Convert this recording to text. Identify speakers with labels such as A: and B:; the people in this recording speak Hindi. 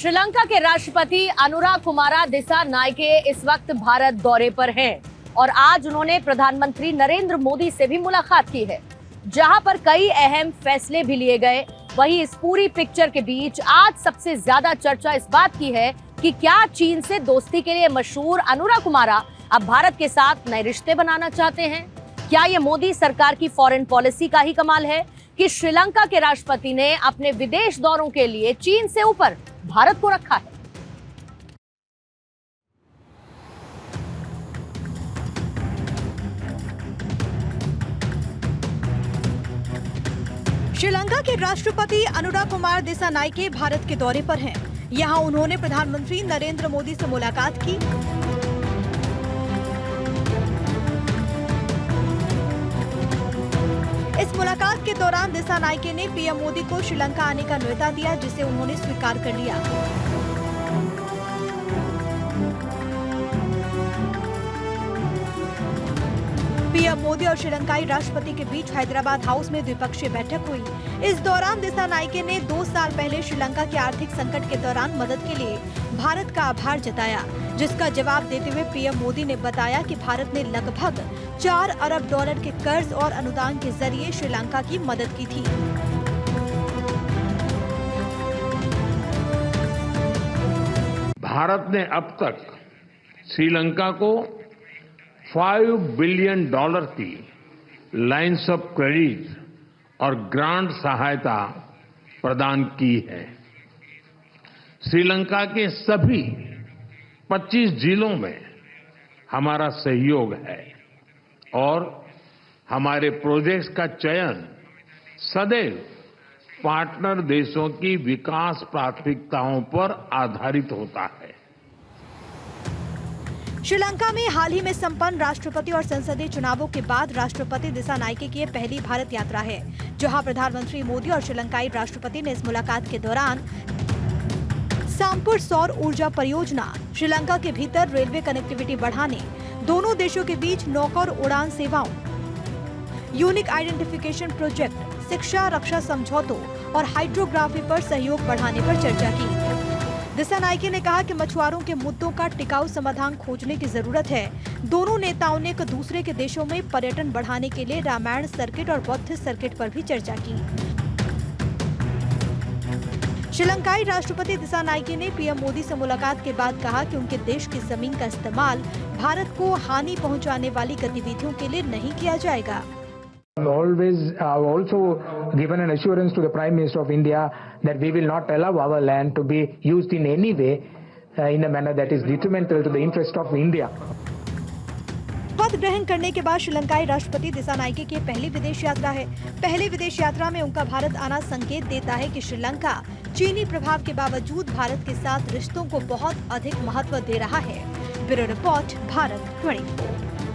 A: श्रीलंका के राष्ट्रपति अनुराकुमारा दिसानायके इस वक्त भारत दौरे पर हैं और आज उन्होंने प्रधानमंत्री नरेंद्र मोदी से भी मुलाकात की है, जहां पर कई अहम फैसले भी लिए गए। वहीं इस पूरी पिक्चर के बीच आज सबसे ज्यादा चर्चा इस बात की है कि क्या चीन से दोस्ती के लिए मशहूर अनुराकुमारा अब भारत के साथ नए रिश्ते बनाना चाहते हैं। क्या ये मोदी सरकार की फॉरेन पॉलिसी का ही कमाल है कि श्रीलंका के राष्ट्रपति ने अपने विदेश दौरों के लिए चीन से ऊपर भारत को रखा है।
B: श्रीलंका के राष्ट्रपति अनुराकुमारा दिसानायके भारत के दौरे पर हैं। यहां उन्होंने प्रधानमंत्री नरेंद्र मोदी से मुलाकात की। इस मुलाकात के दौरान दिसानायके ने पीएम मोदी को श्रीलंका आने का न्योता दिया, जिसे उन्होंने स्वीकार कर लिया। पीएम मोदी और श्रीलंकाई राष्ट्रपति के बीच हैदराबाद हाउस में द्विपक्षीय बैठक हुई। इस दौरान दिसानायके ने 2 साल पहले श्रीलंका के आर्थिक संकट के दौरान मदद के लिए भारत का आभार जताया, जिसका जवाब देते हुए पीएम मोदी ने बताया कि भारत ने लगभग 4 अरब डॉलर के कर्ज और अनुदान के जरिए श्रीलंका की मदद की थी।
C: भारत ने अब तक श्रीलंका को $5 बिलियन की लाइन्स ऑफ क्रेडिट और ग्रांट सहायता प्रदान की है। श्रीलंका के सभी 25 जिलों में हमारा सहयोग है और हमारे प्रोजेक्ट्स का चयन सदैव पार्टनर देशों की विकास प्राथमिकताओं पर आधारित होता है।
B: श्रीलंका में हाल ही में संपन्न राष्ट्रपति और संसदीय चुनावों के बाद राष्ट्रपति दिसानायके की पहली भारत यात्रा है, जहां प्रधानमंत्री मोदी और श्रीलंकाई राष्ट्रपति ने इस मुलाकात के दौरान सामपुर सौर ऊर्जा परियोजना, श्रीलंका के भीतर रेलवे कनेक्टिविटी बढ़ाने, दोनों देशों के बीच नौका और उड़ान सेवाओं, यूनिक आइडेंटिफिकेशन प्रोजेक्ट, शिक्षा रक्षा समझौतों और हाइड्रोग्राफी पर सहयोग बढ़ाने पर चर्चा की। दिसानायके ने कहा कि मछुआरों के मुद्दों का टिकाऊ समाधान खोजने की जरूरत है। दोनों नेताओं ने एक दूसरे के देशों में पर्यटन बढ़ाने के लिए रामायण सर्किट और बौद्धिस्ट सर्किट पर भी चर्चा की। श्रीलंकाई राष्ट्रपति दिसानायके ने पीएम मोदी से मुलाकात के बाद कहा कि उनके देश की जमीन का इस्तेमाल भारत को हानि पहुंचाने वाली गतिविधियों के लिए नहीं किया जाएगा।
D: Always also given an assurance to the Prime Minister of India that we will not allow our land to be used in any way in a manner that is detrimental to the interest of India.
B: पद ग्रहण करने के बाद श्रीलंकाई राष्ट्रपति दिसानायके की पहली विदेश यात्रा है। पहली विदेश यात्रा में उनका भारत आना संकेत देता है कि श्रीलंका चीनी प्रभाव के बावजूद भारत के साथ रिश्तों को बहुत अधिक महत्व दे रहा है। Bureau report, Bharat 24।